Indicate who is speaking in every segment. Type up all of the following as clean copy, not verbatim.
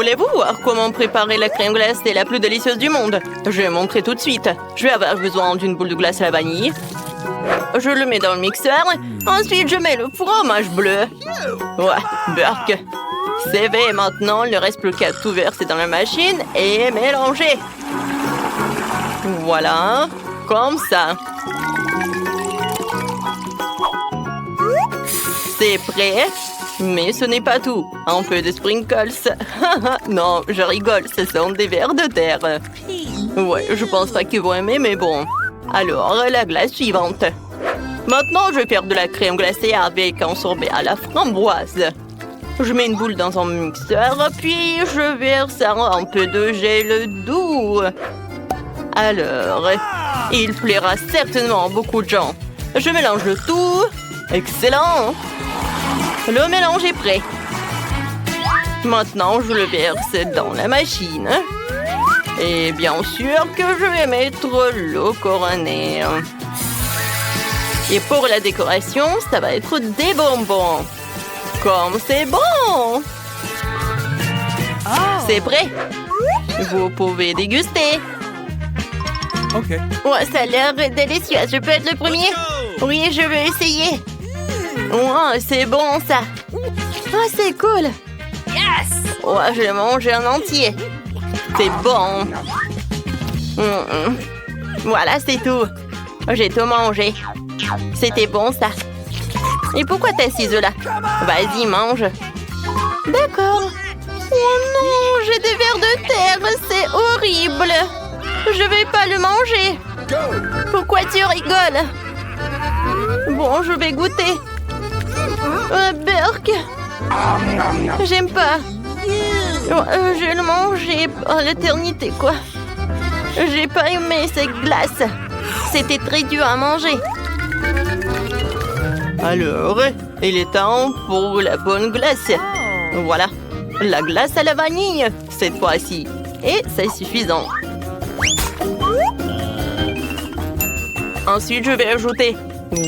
Speaker 1: Voulez-vous voir comment préparer la crème glacée la plus délicieuse du monde? Je vais montrer tout de suite. Je vais avoir besoin d'une boule de glace à la vanille. Je le mets dans le mixeur. Ensuite, je mets le fromage bleu. Ouais, Burk. C'est fait. Maintenant, il ne reste plus qu'à tout verser dans la machine et mélanger. Voilà, comme ça. C'est prêt. Mais ce n'est pas tout. Un peu de sprinkles. Non, je rigole, ce sont des vers de terre. Ouais, je pense pas qu'ils vont aimer, mais bon. Alors, la glace suivante. Maintenant, je vais faire de la crème glacée avec un sorbet à la framboise. Je mets une boule dans un mixeur, puis je verse un peu de gel doux. Alors, il plaira certainement à beaucoup de gens. Je mélange le tout. Excellent! Le mélange est prêt. Maintenant, je le verse dans la machine. Et bien sûr que je vais mettre l'eau couronnée. Et pour la décoration, ça va être des bonbons. Comme c'est bon! C'est prêt. Vous pouvez déguster.
Speaker 2: OK.
Speaker 1: Ouais, ça a l'air délicieux. Je peux être le premier? Oui, je veux essayer. Ouais, c'est bon, ça. Ah, c'est cool. Yes! Ouais, je vais manger en entier. C'est bon. Voilà, c'est tout. J'ai tout mangé. C'était bon, ça. Et pourquoi t'es assise là? Vas-y, mange. D'accord. Oh non, j'ai des vers de terre. C'est horrible. Je vais pas le manger. Pourquoi tu rigoles? Bon, je vais goûter. Burk. J'aime pas. Je vais le manger à l'éternité, quoi. J'ai pas aimé cette glace. C'était très dur à manger. Alors, il est temps pour la bonne glace. Voilà, la glace à la vanille, cette fois-ci. Et c'est suffisant. Ensuite, je vais ajouter,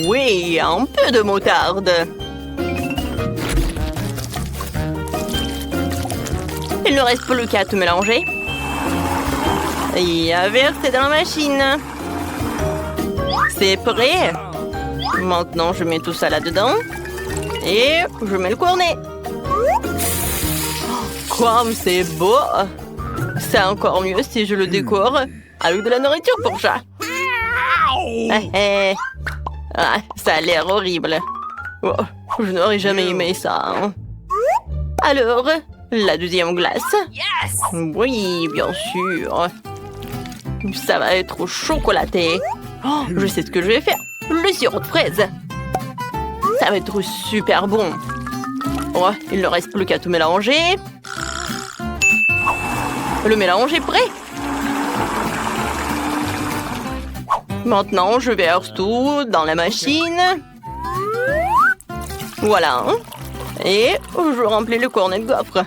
Speaker 1: oui, un peu de moutarde. Il ne reste plus qu'à tout mélanger. Et à verser dans la machine. C'est prêt. Maintenant, je mets tout ça là-dedans. Et je mets le cornet. Comme c'est beau! C'est encore mieux si je le décore avec de la nourriture pour chat. Ah, ça a l'air horrible. Oh, je n'aurais jamais aimé ça. Hein. Alors, la deuxième glace.
Speaker 3: Yes!
Speaker 1: Oui, bien sûr. Ça va être chocolaté. Oh, je sais ce que je vais faire. Le sirop de fraise. Ça va être super bon. Oh, il ne reste plus qu'à tout mélanger. Le mélange est prêt. Maintenant, je verse tout dans la machine. Voilà. Et je remplis le cornet de gaufre.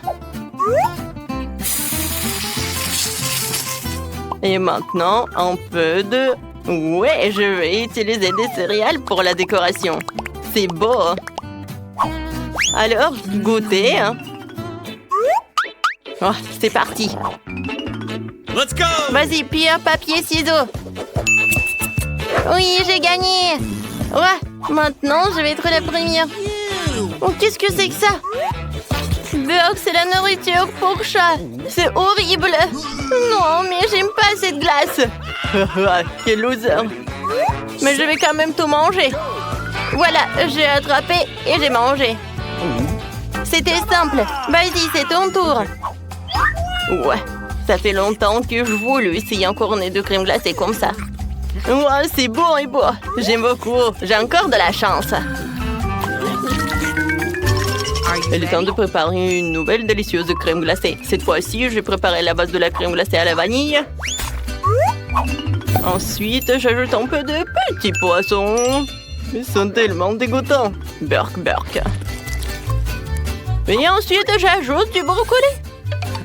Speaker 1: Et maintenant, un peu de... Ouais, je vais utiliser des céréales pour la décoration. C'est beau. Alors, goûtez. Hein. Oh, c'est parti.
Speaker 2: Let's go!
Speaker 1: Vas-y, pierre, papier, ciseaux. Oui, j'ai gagné. Ouais, maintenant, je vais être la première. Oh, qu'est-ce que c'est que ça? Burk, c'est la nourriture pour chat. C'est horrible. Non, mais j'aime pas cette glace. Quel loser. Mais je vais quand même tout manger. Voilà, j'ai attrapé et j'ai mangé. C'était simple. Vas-y, c'est ton tour. Ouais, ça fait longtemps que je voulais essayer un cornet de crème glacée comme ça. Ouais, c'est beau et beau. J'aime beaucoup. J'ai encore de la chance. Il est temps de préparer une nouvelle délicieuse crème glacée. Cette fois-ci, je vais préparer la base de la crème glacée à la vanille. Ensuite, j'ajoute un peu de petits poissons. Ils sont tellement dégoûtants. Burk, burk. Et ensuite, j'ajoute du brocoli.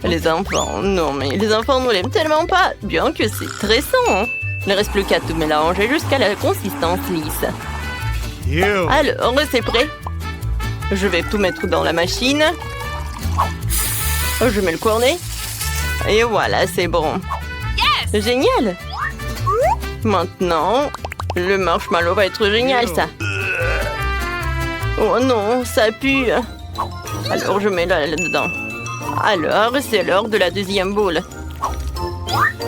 Speaker 1: Les enfants, non mais les enfants ne l'aiment tellement pas, bien que c'est très sain. Il ne reste plus qu'à tout mélanger jusqu'à la consistance lisse. Alors, c'est prêt. Je vais tout mettre dans la machine. Je mets le cornet. Et voilà, c'est bon. Génial. Maintenant, le marshmallow va être génial, ça. Oh non, ça pue. Alors, je mets là-dedans. Alors, c'est l'heure de la deuxième boule.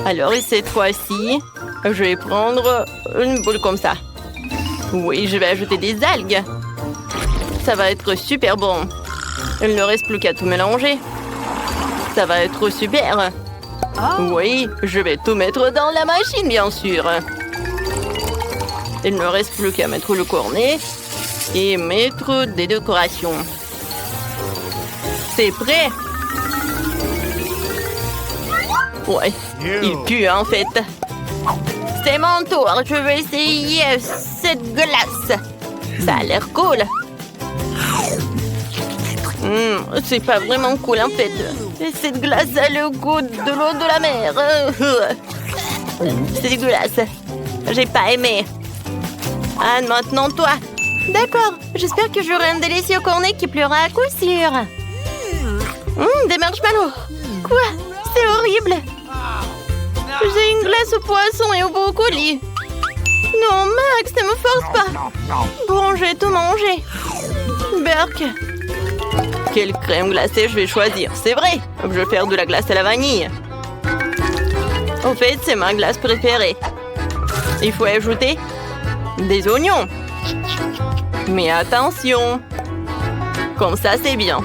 Speaker 1: Alors, et cette fois-ci, je vais prendre une boule comme ça. Oui, je vais ajouter des algues. Ça va être super bon. Il ne reste plus qu'à tout mélanger. Ça va être super. Oui, je vais tout mettre dans la machine, bien sûr. Il ne reste plus qu'à mettre le cornet et mettre des décorations. C'est prêt. Ouais, il pue en fait. C'est mon tour, je vais essayer cette glace. Ça a l'air cool. C'est pas vraiment cool en fait. Cette glace a le goût de l'eau de la mer. C'est dégueulasse. J'ai pas aimé. Anne, maintenant toi. D'accord, j'espère que j'aurai un délicieux cornet qui pleura à coup sûr. Des marshmallows. Quoi? C'est horrible. J'ai une glace au poisson et au brocoli. Non, Max, ne me force pas. Bon, je vais tout manger. Burk. Quelle crème glacée je vais choisir? C'est vrai, je vais faire de la glace à la vanille. Au fait, c'est ma glace préférée. Il faut ajouter des oignons. Mais attention. Comme ça, c'est bien.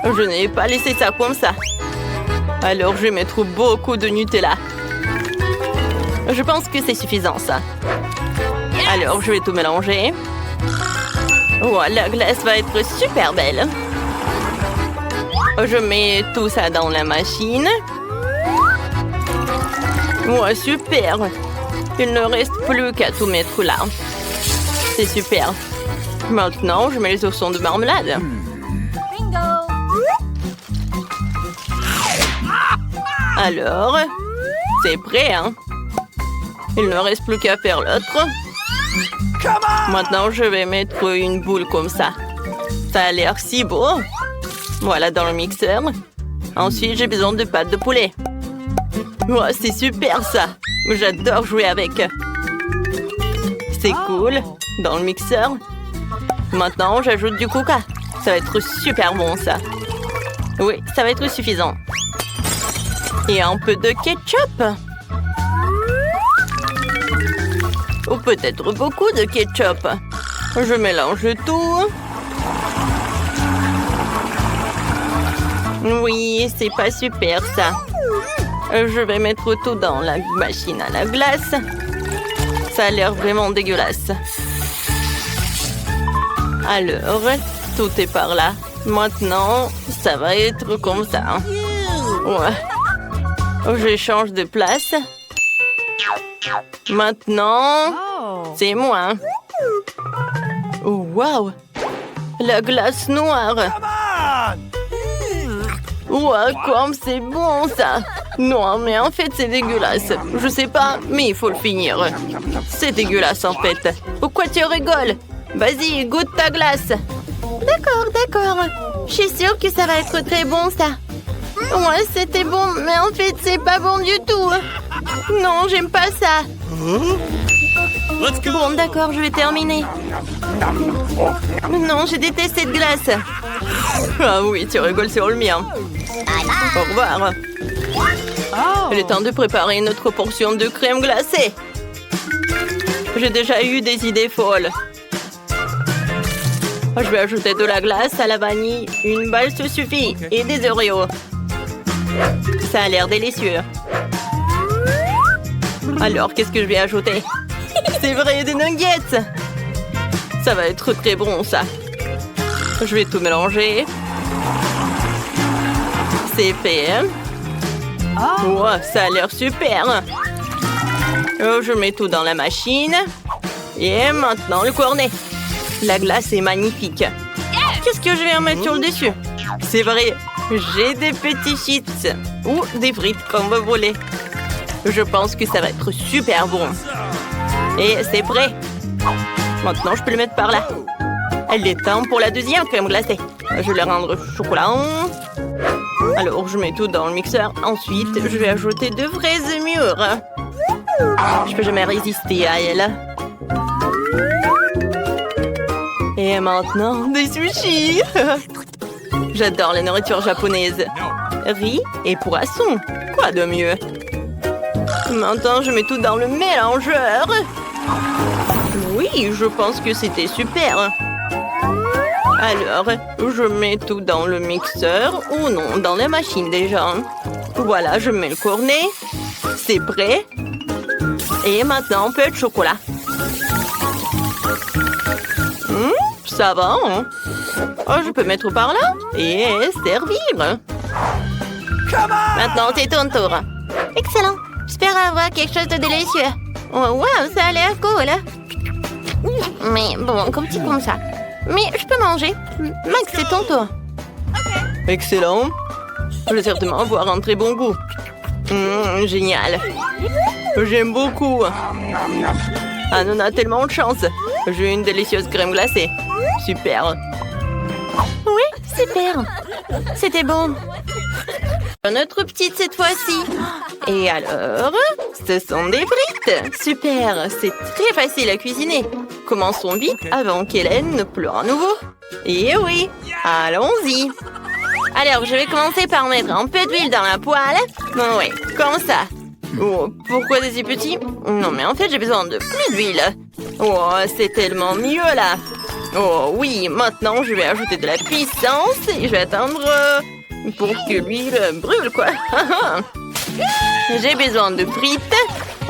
Speaker 1: Je n'ai pas laissé ça comme ça. Alors, je vais mettre beaucoup de Nutella. Je pense que c'est suffisant, ça. Alors, je vais tout mélanger. Oh, la glace va être super belle. Je mets tout ça dans la machine. Ouais, super. Il ne reste plus qu'à tout mettre là. C'est super. Maintenant, je mets les oursons de marmelade. Alors, c'est prêt, hein? Il ne reste plus qu'à faire l'autre. Maintenant, je vais mettre une boule comme ça. Ça a l'air si beau. Voilà, dans le mixeur. Ensuite, j'ai besoin de pâte de poulet. Oh, c'est super, ça. J'adore jouer avec. C'est cool. Dans le mixeur. Maintenant, j'ajoute du coca. Ça va être super bon, ça. Oui, ça va être suffisant. Et un peu de ketchup. Ou peut-être beaucoup de ketchup. Je mélange tout. Oui, c'est pas super, ça. Je vais mettre tout dans la machine à la glace. Ça a l'air vraiment dégueulasse. Alors, tout est par là. Maintenant, ça va être comme ça. Ouais. Je change de place. Maintenant, c'est moi. Oh, wow! La glace noire. Wow, comme c'est bon, ça! Non, mais en fait, c'est dégueulasse. Je sais pas, mais il faut le finir. C'est dégueulasse, en fait. Pourquoi tu rigoles? Vas-y, goûte ta glace. D'accord, d'accord. Je suis sûre que ça va être très bon, ça. Ouais, c'était bon, mais en fait, c'est pas bon du tout. Non, j'aime pas ça. Bon, d'accord, je vais terminer. Non, je déteste cette glace. Ah oui, tu rigoles sur le mien. Au revoir. Il est temps de préparer une autre portion de crème glacée. J'ai déjà eu des idées folles. Je vais ajouter de la glace à la vanille. Une balle se suffit. Et des Oreos. Ça a l'air délicieux. Alors, qu'est-ce que je vais ajouter? C'est vrai, des nuggets. Ça va être très bon, ça. Je vais tout mélanger. C'est fait. Oh, ça a l'air super. Je mets tout dans la machine. Et maintenant, le cornet. La glace est magnifique. Qu'est-ce que je vais en mettre sur le dessus? C'est vrai, j'ai des petits chips. Ou des frites, comme vous voulez. Je pense que ça va être super bon. Et c'est prêt. Maintenant, je peux le mettre par là. Il est temps pour la deuxième crème glacée. Je vais le rendre chocolat. Alors, je mets tout dans le mixeur. Ensuite, je vais ajouter de fraises mûres. Je peux jamais résister à elle. Et maintenant, des sushis. J'adore la nourriture japonaise. Riz et poisson. Quoi de mieux? Maintenant, je mets tout dans le mélangeur. Oui, je pense que c'était super. Alors, je mets tout dans le mixeur ou non, dans la machine déjà. Voilà, je mets le cornet. C'est prêt. Et maintenant, un peu de chocolat. Ça va, hein? Oh, je peux mettre par là et servir. Maintenant, c'est ton tour. Excellent. J'espère avoir quelque chose de délicieux. Oh, wow, ça a l'air cool. Mais bon, comme ça. Mais je peux manger. Max, c'est ton tour. Excellent. Je vais certainement avoir un très bon goût. Génial. J'aime beaucoup. Ah, on a tellement de chance. J'ai une délicieuse crème glacée. Super. Oui, super. C'était bon. Un autre petite cette fois-ci. Et alors, ce sont des frites. Super, c'est très facile à cuisiner. Commençons vite avant qu'Hélène ne pleure à nouveau. Et oui, allons-y. Alors, je vais commencer par mettre un peu d'huile dans la poêle. Oui, comme ça. Oh, pourquoi c'est si petit? Non, mais en fait, j'ai besoin de plus d'huile. Oh, c'est tellement mieux là. Oh oui, maintenant, je vais ajouter de la puissance et je vais attendre pour que l'huile brûle, quoi. J'ai besoin de frites.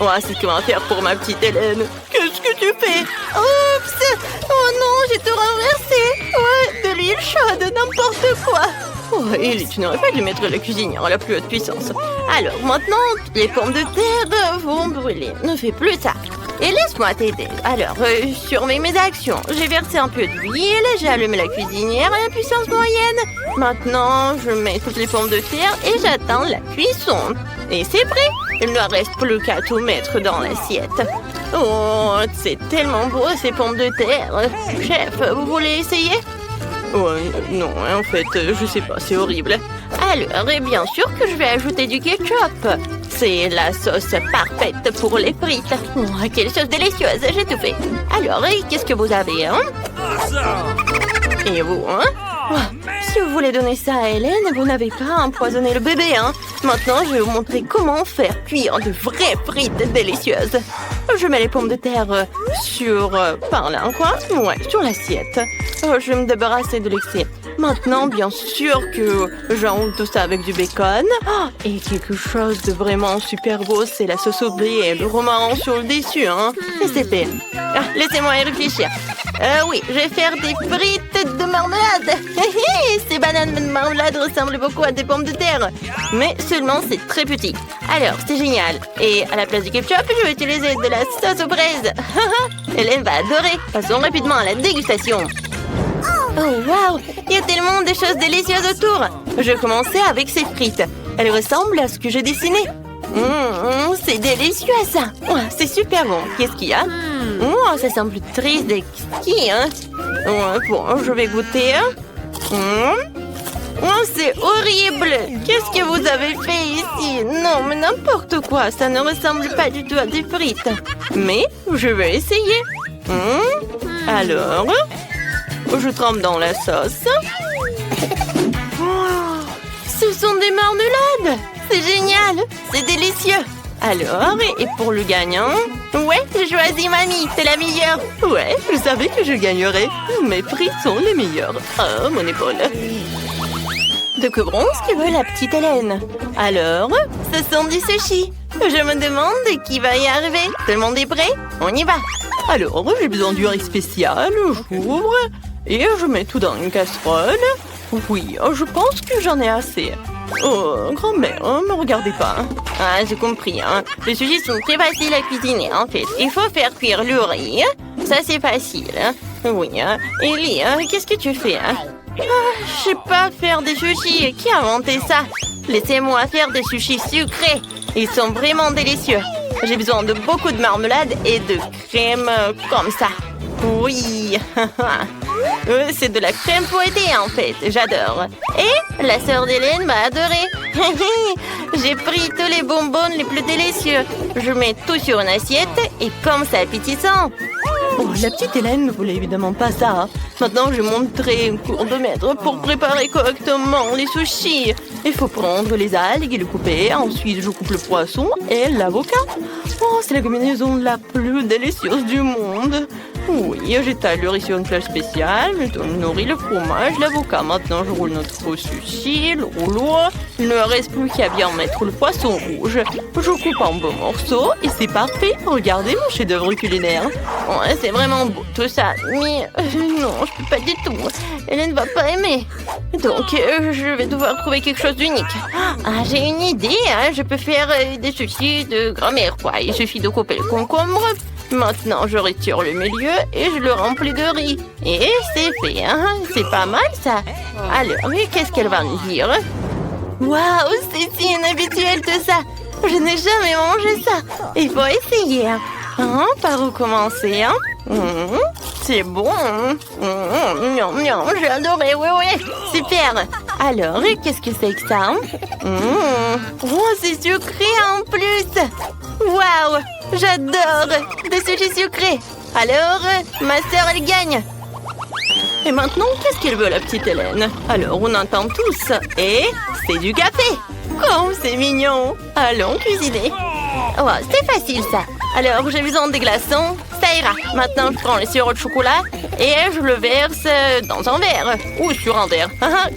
Speaker 1: Oh, c'est comment faire pour ma petite Hélène. Qu'est-ce que tu fais? Oups! Oh non, j'ai tout renversé. Ouais, de l'huile chaude, n'importe quoi. Oh, Ellie, tu n'aurais pas dû mettre la cuisinière à la plus haute puissance. Alors, maintenant, les pommes de terre vont brûler. Ne fais plus ça. Et laisse-moi t'aider. Alors, surveille mes actions. J'ai versé un peu d'huile, j'ai allumé la cuisinière à la puissance moyenne. Maintenant, je mets toutes les pommes de terre et j'attends la cuisson. Et c'est prêt. Il ne reste plus qu'à tout mettre dans l'assiette. Oh, c'est tellement beau ces pommes de terre. Chef, vous voulez essayer? Oh, non, en fait, je sais pas, c'est horrible. Alors, et bien sûr que je vais ajouter du ketchup. C'est la sauce parfaite pour les frites. Oh, quelle sauce délicieuse, j'ai tout fait. Alors, et qu'est-ce que vous avez, hein? Et vous, hein? Oh, si vous voulez donner ça à Hélène, vous n'avez pas empoisonné le bébé, hein? Maintenant, je vais vous montrer comment faire cuire de vraies frites délicieuses. Je mets les pommes de terre sur... par là, quoi? Ouais, sur l'assiette. Je vais me débarrasser de l'excès. Maintenant, bien sûr que j'enroule tout ça avec du bacon. Oh, et quelque chose de vraiment super beau, c'est la sauce au blé et le romarin sur le dessus, hein? Et c'est fait. Ah, laissez-moi y réfléchir. Oui, je vais faire des frites de marmelade. Ces bananes de marmelade ressemblent beaucoup à des pommes de terre. Mais seulement c'est très petit. Alors, c'est génial. Et à la place du ketchup, je vais utiliser de la sauce aux fraises. Hélène va adorer. Passons rapidement à la dégustation. Oh, wow! Il y a tellement de choses délicieuses autour. Je vais commencer avec ces frites. Elles ressemblent à ce que j'ai dessiné. C'est délicieux, ça. Oh, c'est super bon. Qu'est-ce qu'il y a? Oh, ça semble très exquis, hein? Bon, je vais goûter. Oh, c'est horrible! Qu'est-ce que vous avez fait ici? Non, mais n'importe quoi. Ça ne ressemble pas du tout à des frites. Mais je vais essayer. Alors... je trempe dans la sauce. Oh, ce sont des marmelades. C'est génial. C'est délicieux. Alors, et pour le gagnant? Ouais, j'ai choisi mamie. C'est la meilleure. Ouais, je savais que je gagnerais. Mes frites sont les meilleures. Oh, mon épaule. De que bronze que veut la petite Hélène? Alors, ce sont des sushis. Je me demande qui va y arriver. Tout le monde est prêt? On y va. Alors, j'ai besoin du riz spécial. J'ouvre. Et je mets tout dans une casserole. Oui, je pense que j'en ai assez. Oh, grand-mère, me regardez pas. Ah, j'ai compris, hein. Les sushis sont très faciles à cuisiner, en fait. Il faut faire cuire le riz. Ça, c'est facile. Oui, Ellie, qu'est-ce que tu fais, hein? Je sais pas faire des sushis. Qui a inventé ça? Laissez-moi faire des sushis sucrés. Ils sont vraiment délicieux. J'ai besoin de beaucoup de marmelade et de crème comme ça. Oui. C'est de la crème fouettée en fait, j'adore. Et la sœur d'Hélène m'a adoré. J'ai pris tous les bonbons les plus délicieux. Je mets tout sur une assiette et comme c'est appétissant. Oh, la petite Hélène ne voulait évidemment pas ça. Maintenant, je vais montrer un cours de maître pour préparer correctement les sushis. Il faut prendre les algues et les couper. Ensuite, je coupe le poisson et l'avocat. Oh, c'est la combinaison la plus délicieuse du monde. Oui, j'étale le riz sur une plage spéciale. Je nourris le fromage, l'avocat. Maintenant, je roule notre sushi, le rouleau. Il ne reste plus qu'à bien mettre le poisson rouge. Je coupe en beaux morceaux et c'est parfait. Regardez mon chef-d'œuvre culinaire. Ouais, c'est vraiment beau tout ça. Mais non, je peux pas du tout. Hélène va pas aimer. Donc, je vais devoir trouver quelque chose d'unique. Ah, j'ai une idée. Hein. Je peux faire des sushis de grand-mère, quoi. Il suffit de couper le concombre. Maintenant, je retire le milieu et je le remplis de riz. Et c'est fait, hein? C'est pas mal, ça. Alors, qu'est-ce qu'elle va me dire? Waouh, c'est si inhabituel tout ça. Je n'ai jamais mangé ça. Il faut essayer. Hein? Par où commencer, hein? C'est bon. Miam, miam, j'ai adoré, oui. Super. Alors, qu'est-ce que c'est que ça? Oh, c'est sucré en plus. Waouh, j'adore des sushis sucrés. Alors, ma sœur, elle gagne. Et maintenant, qu'est-ce qu'elle veut, la petite Hélène? Alors, on entend tous. Et c'est du café. Oh, c'est mignon. Allons cuisiner. Oh, c'est facile, ça. Alors, j'ai besoin des glaçons. Ça ira. Maintenant, je prends le sirop de chocolat et je le verse dans un verre. Ou sur un verre.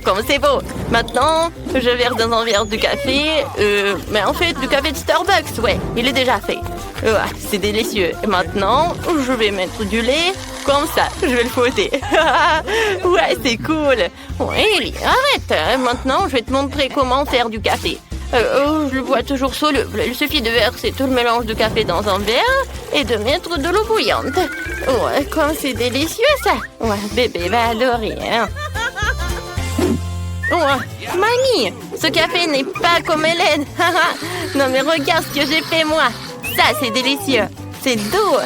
Speaker 1: Comme c'est beau. Maintenant, je verse dans un verre de café. Mais en fait, du café de Starbucks, ouais. Il est déjà fait. C'est délicieux. Et maintenant, je vais mettre du lait. Comme ça, je vais le fouetter. Ouais, c'est cool. Ouais, Ellie, arrête. Maintenant, je vais te montrer comment faire du café. Je le vois toujours soluble. Il suffit de verser tout le mélange de café dans un verre et de mettre de l'eau bouillante. Ouais, comme c'est délicieux, ça. Ouais, bébé va adorer, hein. Ouais, mamie, ce café n'est pas comme Hélène. Non, mais regarde ce que j'ai fait, moi. Ça, c'est délicieux. C'est doux.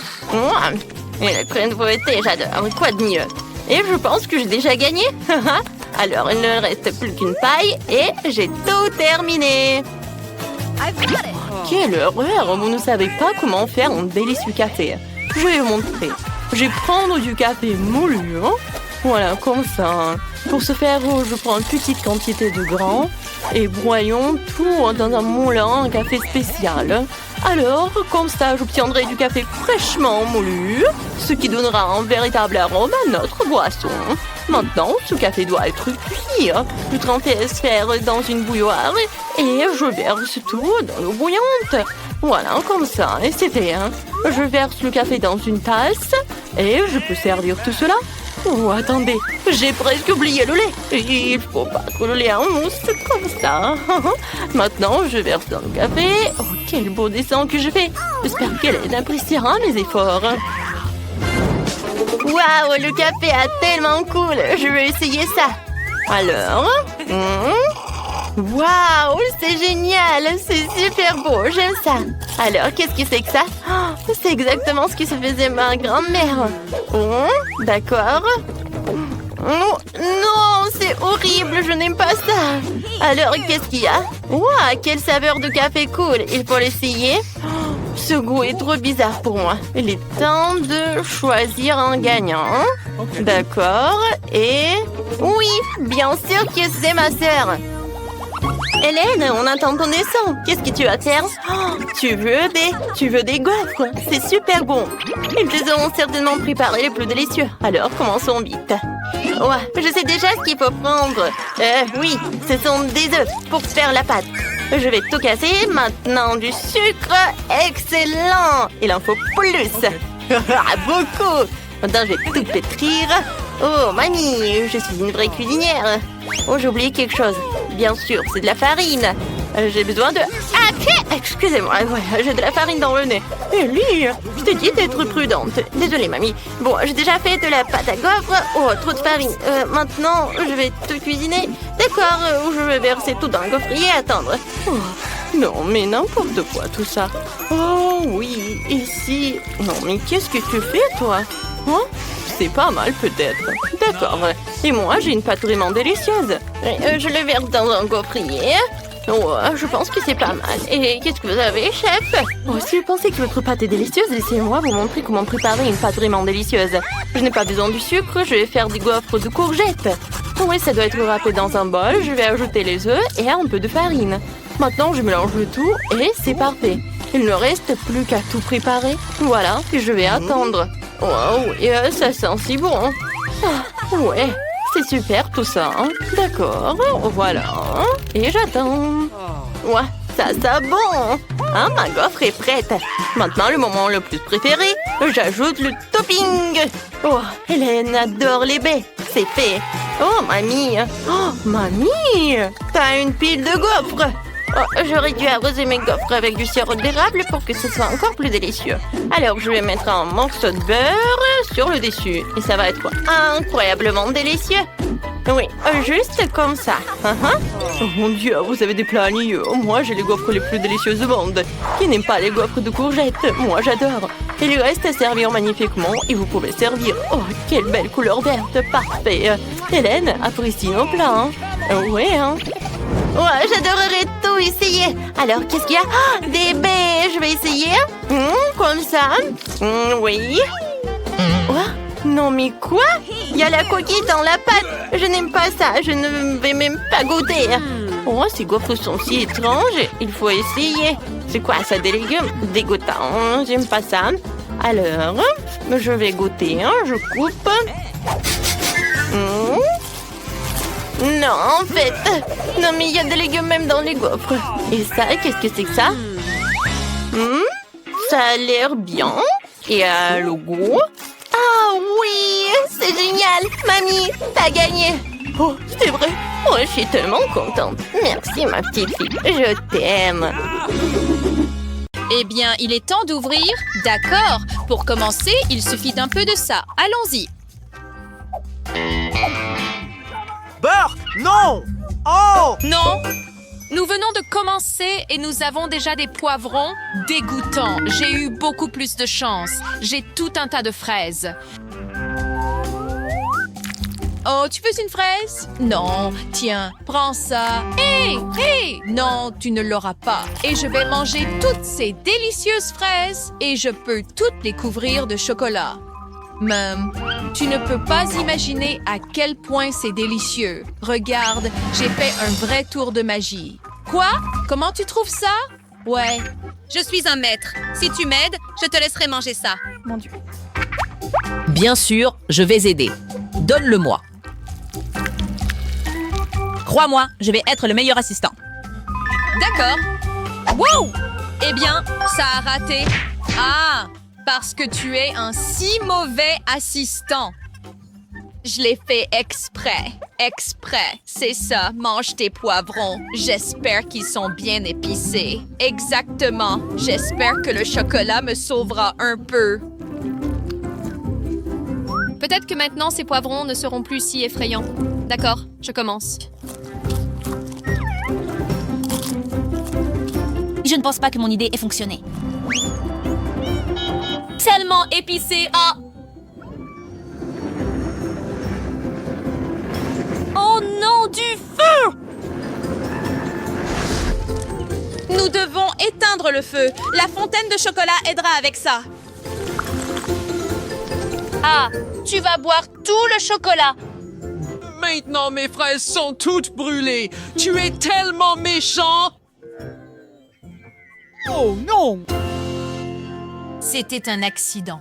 Speaker 1: Et la crème fouettée, j'adore. Quoi de mieux? Et je pense que j'ai déjà gagné. Alors, il ne reste plus qu'une paille et j'ai tout terminé. Quelle horreur! Vous ne savez pas comment faire un délicieux café. Je vais vous montrer. Je vais prendre du café moulu. Hein? Voilà, comme ça. Pour ce faire, je prends une petite quantité de grains et broyons tout dans un moulin à café spécial. Alors, comme ça, j'obtiendrai du café fraîchement moulu, ce qui donnera un véritable arôme à notre boisson. Maintenant, ce café doit être cuit. Je transfère dans une bouilloire et je verse tout dans l'eau bouillante. Voilà, comme ça, et c'est fait. Hein. Je verse le café dans une tasse et je peux servir tout cela. Oh, attendez, j'ai presque oublié le lait. Il faut pas que le lait en mousse comme ça. Maintenant, je verse dans le café. Oh, quel beau dessin que je fais. J'espère qu'elle appréciera mes efforts. Waouh, le café est tellement cool. Je vais essayer ça. Alors, waouh, c'est génial. C'est super beau, j'aime ça. Alors, qu'est-ce que c'est que ça? Oh, c'est exactement ce qui se faisait ma grand-mère. D'accord. Non, c'est horrible, je n'aime pas ça. Alors, qu'est-ce qu'il y a? Waouh, quelle saveur de café cool. Il faut l'essayer. Ce goût est trop bizarre pour moi. Il est temps de choisir un gagnant. D'accord. Et... oui, bien sûr que c'est ma sœur. Hélène, on attend ton dessin. Qu'est-ce que tu vas faire? Tu veux des gaufres? C'est super bon. Ils les auront certainement préparés les plus délicieux. Alors, commençons vite. Ouais, je sais déjà ce qu'il faut prendre. Oui, ce sont des œufs pour faire la pâte. Je vais tout casser. Maintenant, du sucre. Excellent. Il en faut plus. Beaucoup. Maintenant, je vais tout pétrir. Oh, mamie, je suis une vraie cuisinière. Oh, j'ai oublié quelque chose. Bien sûr, c'est de la farine. J'ai besoin de... Ah, excusez-moi, ouais, j'ai de la farine dans le nez. Ellie, je t'ai dit d'être prudente. Désolée, mamie. Bon, j'ai déjà fait de la pâte à gaufres. Oh, trop de farine. Maintenant, je vais tout cuisiner. D'accord, je vais verser tout dans le gaufrier et attendre. Oh, non, mais n'importe quoi, tout ça. Oh, oui, ici... Non, mais qu'est-ce que tu fais, toi? Hein? c'est pas mal peut-être. D'accord. Et moi, j'ai une pâte vraiment délicieuse. Je le verse dans un gaufrier. Ouais, je pense que c'est pas mal. Et qu'est-ce que vous avez, chef? Oh, si vous pensez que votre pâte est délicieuse, laissez-moi vous montrer comment préparer une pâte vraiment délicieuse. Je n'ai pas besoin du sucre, je vais faire des gaufres de courgettes. Oui, ça doit être râpé dans un bol. Je vais ajouter les œufs et un peu de farine. Maintenant, je mélange le tout et c'est parfait. Il ne reste plus qu'à tout préparer. Voilà, et je vais attendre. Wow, et ça sent si bon. Ah, ouais. C'est super tout ça, hein? D'accord, voilà. Et j'attends. Ouais, ça sent bon. Hein, ma gaufre est prête. Maintenant, le moment le plus préféré, j'ajoute le topping. Oh, Hélène adore les baies. C'est fait. Oh, mamie. Oh, mamie. T'as une pile de gaufres. Oh, j'aurais dû arroser mes gaufres avec du sirop d'érable pour que ce soit encore plus délicieux. Alors, je vais mettre un morceau de beurre sur le dessus. Et ça va être incroyablement délicieux. Oui, juste comme ça. Oh mon Dieu, vous avez des plats ennuyeux. Moi, j'ai les gaufres les plus délicieuses du monde. Qui n'aime pas les gaufres de courgettes? Moi, j'adore. Il lui reste à servir magnifiquement et vous pouvez servir. Oh, quelle belle couleur verte. Parfait. Hélène, apprécie nos plats. Oui, hein. Ouais, j'adorerais tout essayer. Alors, qu'est-ce qu'il y a? Oh, des baies. Je vais essayer. Comme ça. Oui. Quoi? Non, mais quoi? Il y a la coquille dans la pâte. Je n'aime pas ça. Je ne vais même pas goûter. Oh, ces gaufres sont si étranges. Il faut essayer. C'est quoi ça, des légumes? Dégoûtant. J'aime pas ça. Alors, je vais goûter. Je coupe. Non, en fait. Non, mais il y a des légumes même dans les gaufres. Et ça, qu'est-ce que c'est que ça? Ça a l'air bien. Et le goût? Ah oui, c'est génial. Mamie, t'as gagné. Oh, c'est vrai. Oh, je suis tellement contente. Merci, ma petite fille. Je t'aime.
Speaker 3: Eh bien, il est temps d'ouvrir. D'accord. Pour commencer, il suffit d'un peu de ça. Allons-y.
Speaker 4: Beurre! Non! Oh!
Speaker 3: Non. Nous venons de commencer et nous avons déjà des poivrons dégoûtants. J'ai eu beaucoup plus de chance. J'ai tout un tas de fraises. Oh, tu veux une fraise? Non. Tiens, prends ça. Hé! Non, tu ne l'auras pas. Et je vais manger toutes ces délicieuses fraises et je peux toutes les couvrir de chocolat. Tu ne peux pas imaginer à quel point c'est délicieux. Regarde, j'ai fait un vrai tour de magie. Quoi? Comment tu trouves ça? Ouais.
Speaker 5: Je suis un maître. Si tu m'aides, je te laisserai manger ça.
Speaker 3: Mon Dieu.
Speaker 6: Bien sûr, je vais aider. Donne-le-moi. Crois-moi, je vais être le meilleur assistant.
Speaker 3: D'accord. Wow! Eh bien, ça a raté. Ah! Parce que tu es un si mauvais assistant. Je l'ai fait exprès. Exprès. C'est ça. Mange tes poivrons. J'espère qu'ils sont bien épicés. Exactement. J'espère que le chocolat me sauvera un peu.
Speaker 5: Peut-être que maintenant, ces poivrons ne seront plus si effrayants. D'accord, je commence.
Speaker 7: Je ne pense pas que mon idée ait fonctionné.
Speaker 5: Tellement épicé. Ah! Oh non, du feu!
Speaker 3: Nous devons éteindre le feu. La fontaine de chocolat aidera avec ça.
Speaker 5: Ah, tu vas boire tout le chocolat.
Speaker 4: Maintenant, mes fraises sont toutes brûlées. Tu es tellement méchant. Oh non!
Speaker 3: C'était un accident.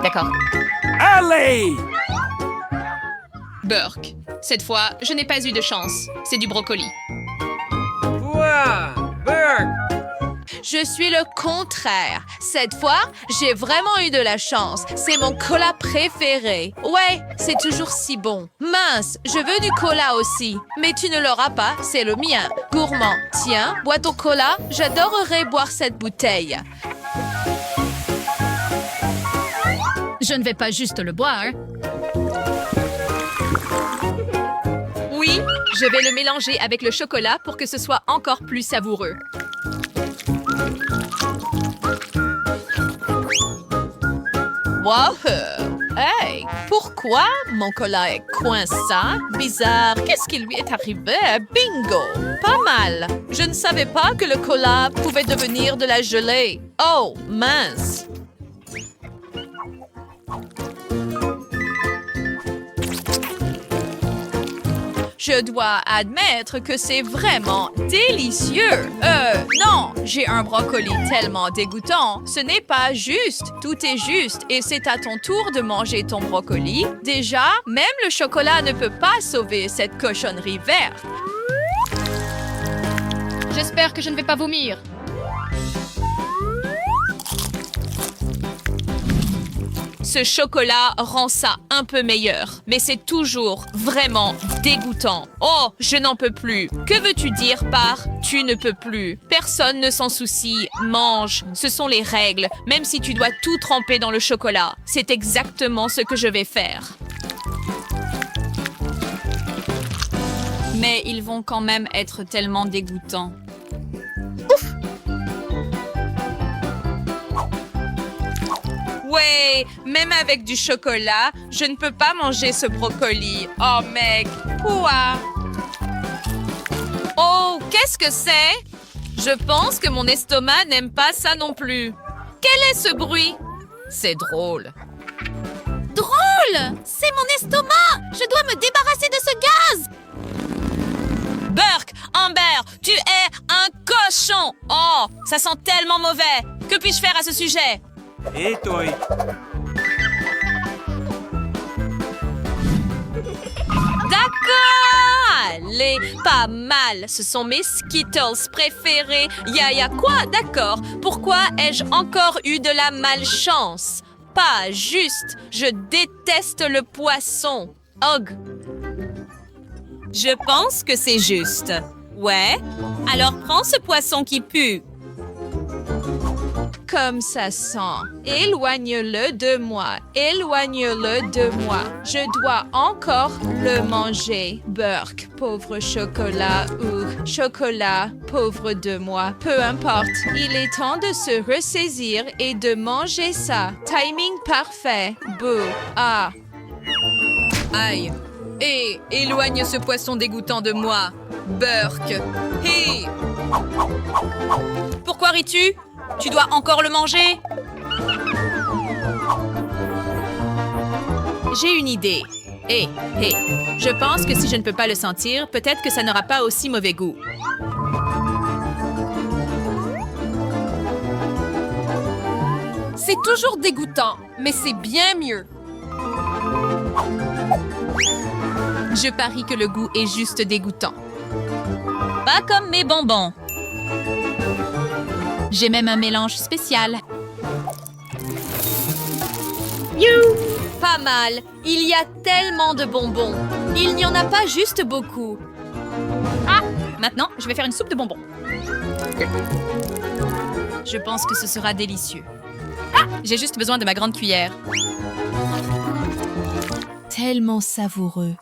Speaker 5: D'accord.
Speaker 4: Allez!
Speaker 5: Burke. Cette fois, je n'ai pas eu de chance. C'est du brocoli.
Speaker 4: Quoi? Burke!
Speaker 3: Je suis le contraire. Cette fois, j'ai vraiment eu de la chance. C'est mon cola préféré. Ouais, c'est toujours si bon. Mince, je veux du cola aussi. Mais tu ne l'auras pas, c'est le mien. Gourmand, tiens, bois ton cola. J'adorerais boire cette bouteille.
Speaker 5: Je ne vais pas juste le boire.
Speaker 3: Oui, je vais le mélanger avec le chocolat pour que ce soit encore plus savoureux. Wahoo! Hey, pourquoi mon cola est coincé? Bizarre, qu'est-ce qui lui est arrivé? Bingo! Pas mal. Je ne savais pas que le cola pouvait devenir de la gelée. Oh, mince! Je dois admettre que c'est vraiment délicieux. Non, j'ai un brocoli tellement dégoûtant. Ce n'est pas juste. Tout est juste et c'est à ton tour de manger ton brocoli. Déjà, même le chocolat ne peut pas sauver cette cochonnerie verte.
Speaker 5: J'espère que je ne vais pas vomir.
Speaker 3: Ce chocolat rend ça un peu meilleur, mais c'est toujours vraiment dégoûtant. Oh, je n'en peux plus. Que veux-tu dire par « tu ne peux plus » ? Personne ne s'en soucie. Mange. Ce sont les règles. Même si tu dois tout tremper dans le chocolat, c'est exactement ce que je vais faire.
Speaker 8: Mais ils vont quand même être tellement dégoûtants.
Speaker 3: Ouais, même avec du chocolat, je ne peux pas manger ce brocoli. Oh, mec, quoi? Oh, qu'est-ce que c'est? Je pense que mon estomac n'aime pas ça non plus. Quel est ce bruit? C'est drôle.
Speaker 7: Drôle! C'est mon estomac! Je dois me débarrasser de ce gaz!
Speaker 3: Burke, Amber, tu es un cochon! Oh, ça sent tellement mauvais. Que puis-je faire à ce sujet?
Speaker 2: Et toi?
Speaker 3: D'accord! Allez, pas mal. Ce sont mes Skittles préférés. Y'a quoi? D'accord. Pourquoi ai-je encore eu de la malchance? Pas juste. Je déteste le poisson. Og.
Speaker 8: Je pense que c'est juste. Ouais? Alors prends ce poisson qui pue.
Speaker 3: Comme ça sent. Éloigne-le de moi. Éloigne-le de moi. Je dois encore le manger. Burke, pauvre chocolat. Chocolat, pauvre de moi. Peu importe. Il est temps de se ressaisir et de manger ça. Timing parfait. Bouh. Ah.
Speaker 8: Aïe. Et éloigne ce poisson dégoûtant de moi. Burke. Hé! Pourquoi ris-tu? Tu dois encore le manger? J'ai une idée. Hé, je pense que si je ne peux pas le sentir, peut-être que ça n'aura pas aussi mauvais goût.
Speaker 3: C'est toujours dégoûtant, mais c'est bien mieux.
Speaker 8: Je parie que le goût est juste dégoûtant. Pas comme mes bonbons. J'ai même un mélange spécial.
Speaker 3: Pas mal. Il y a tellement de bonbons. Il n'y en a pas juste beaucoup.
Speaker 8: Maintenant, je vais faire une soupe de bonbons. Je pense que ce sera délicieux. J'ai juste besoin de ma grande cuillère. Tellement savoureux.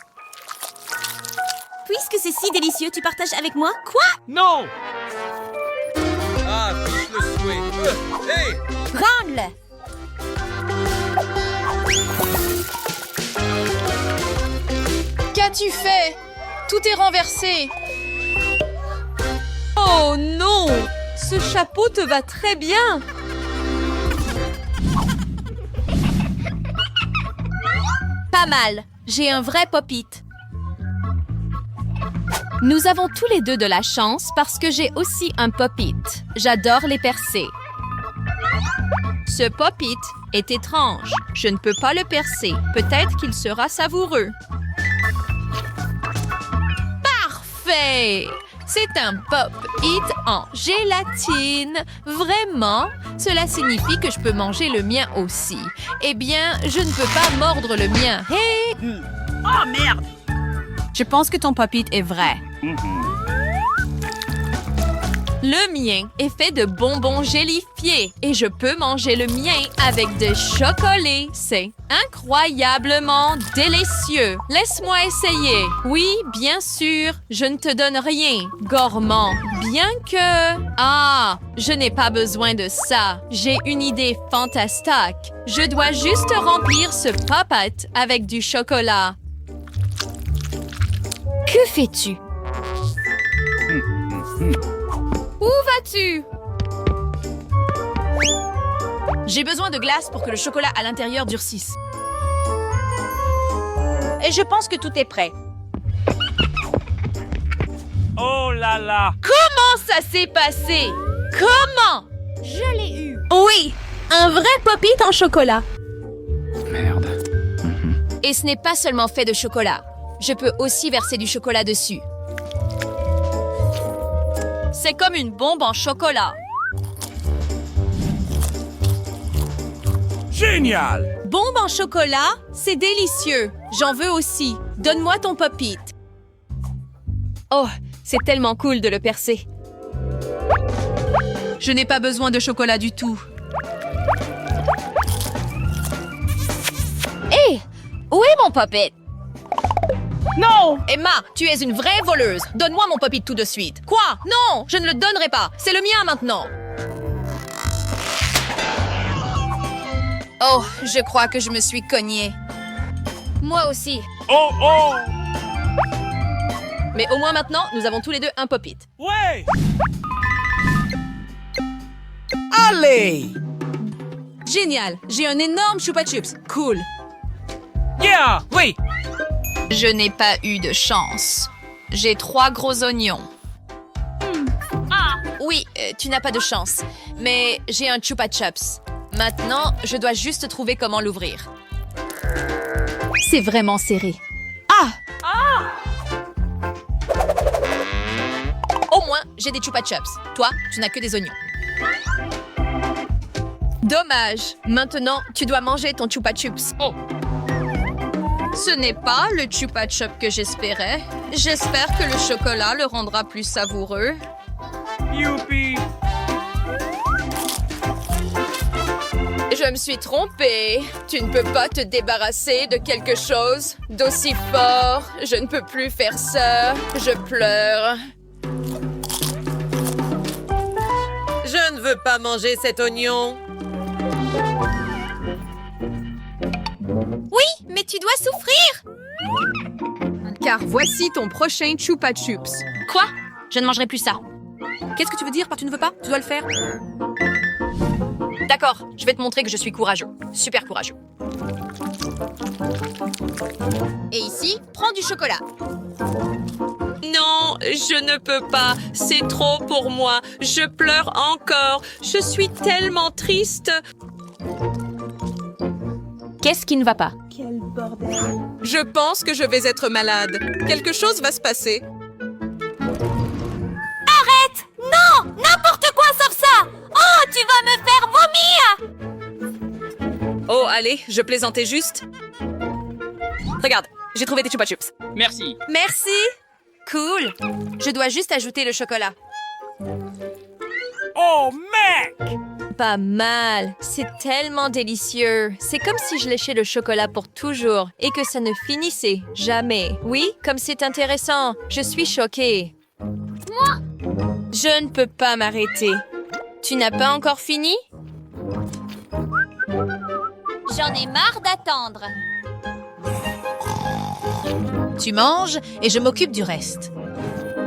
Speaker 7: Puisque c'est si délicieux, tu partages avec moi? Quoi?
Speaker 2: Non! Ah, fiche le souhait. Hey!
Speaker 7: Prends-le!
Speaker 5: Qu'as-tu fait? Tout est renversé.
Speaker 3: Oh non! Ce chapeau te va très bien. Pas mal. J'ai un vrai pop-it. Nous avons tous les deux de la chance parce que j'ai aussi un pop-it. J'adore les percer. Ce pop-it est étrange. Je ne peux pas le percer. Peut-être qu'il sera savoureux. Parfait! C'est un pop-it en gélatine. Vraiment? Cela signifie que je peux manger le mien aussi. Eh bien, je ne peux pas mordre le mien. Hey!
Speaker 2: Oh, merde!
Speaker 8: Je pense que ton pop-it est vrai.
Speaker 3: Le mien est fait de bonbons gélifiés et je peux manger le mien avec de chocolat. C'est incroyablement délicieux. Laisse-moi essayer. Oui, bien sûr, je ne te donne rien. Gourmand. Bien que... Ah, je n'ai pas besoin de ça. J'ai une idée fantastique. Je dois juste remplir ce pop-it avec du chocolat.
Speaker 5: Que fais-tu?
Speaker 3: Où vas-tu?
Speaker 6: J'ai besoin de glace pour que le chocolat à l'intérieur durcisse. Et je pense que tout est prêt.
Speaker 2: Oh là là.
Speaker 3: Comment ça s'est passé? Comment?
Speaker 7: Je l'ai eu.
Speaker 6: Oui, un vrai pop-it en chocolat.
Speaker 5: Et ce n'est pas seulement fait de chocolat. Je peux aussi verser du chocolat dessus.
Speaker 3: C'est comme une bombe en chocolat.
Speaker 2: Génial.
Speaker 3: Bombe en chocolat, c'est délicieux. J'en veux aussi. Donne-moi ton pop-it.
Speaker 5: Oh, c'est tellement cool de le percer.
Speaker 3: Je n'ai pas besoin de chocolat du tout.
Speaker 5: Hé! Où est mon pop-it?
Speaker 6: Non! Emma, tu es une vraie voleuse. Donne-moi mon pop-it tout de suite. Quoi? Non, je ne le donnerai pas. C'est le mien maintenant.
Speaker 3: Oh, je crois que je me suis cognée.
Speaker 5: Moi aussi.
Speaker 2: Oh oh.
Speaker 6: Mais au moins maintenant, nous avons tous les deux un pop-it.
Speaker 2: Ouais.
Speaker 4: Allez!
Speaker 3: Génial, j'ai un énorme Chupa Chups. Cool.
Speaker 2: Yeah. Oui.
Speaker 3: Je n'ai pas eu de chance. J'ai 3 gros oignons.
Speaker 6: Oui, tu n'as pas de chance. Mais j'ai un Chupa Chups. Maintenant, je dois juste trouver comment l'ouvrir.
Speaker 5: C'est vraiment serré.
Speaker 6: Au moins, j'ai des Chupa Chups. Toi, tu n'as que des oignons. Dommage. Maintenant, tu dois manger ton Chupa Chups.
Speaker 3: Oh. Ce n'est pas le Chupa Chup que j'espérais. J'espère que le chocolat le rendra plus savoureux.
Speaker 2: Youpi.
Speaker 6: Je me suis trompée. Tu ne peux pas te débarrasser de quelque chose d'aussi fort. Je ne peux plus faire ça. Je pleure.
Speaker 9: Je ne veux pas manger cet oignon.
Speaker 7: Oui, mais tu dois souffrir.
Speaker 3: Car voici ton prochain Chupa Chups.
Speaker 5: Quoi? Je ne mangerai plus ça.
Speaker 6: Qu'est-ce que tu veux dire par tu ne veux pas? Tu dois le faire. D'accord, je vais te montrer que je suis courageux. Super courageux.
Speaker 7: Et ici, prends du chocolat.
Speaker 8: Non, je ne peux pas. C'est trop pour moi. Je pleure encore. Je suis tellement triste.
Speaker 5: Qu'est-ce qui ne va pas?
Speaker 9: Je pense que je vais être malade. Quelque chose va se passer.
Speaker 7: Non, n'importe quoi sauf ça. Oh, tu vas me faire vomir.
Speaker 6: Oh, allez, je plaisantais juste. Regarde, j'ai trouvé des Chupa Chups.
Speaker 2: Merci.
Speaker 6: Merci. Cool. Je dois juste ajouter le chocolat.
Speaker 2: Oh mec.
Speaker 3: Pas mal. C'est tellement délicieux. C'est comme si je léchais le chocolat pour toujours et que ça ne finissait jamais. Oui, comme c'est intéressant. Je suis choquée. Je ne peux pas m'arrêter. Tu n'as pas encore fini?
Speaker 7: J'en ai marre d'attendre.
Speaker 6: Tu manges et je m'occupe du reste.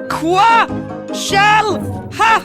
Speaker 4: Quoi? Charles? Ha!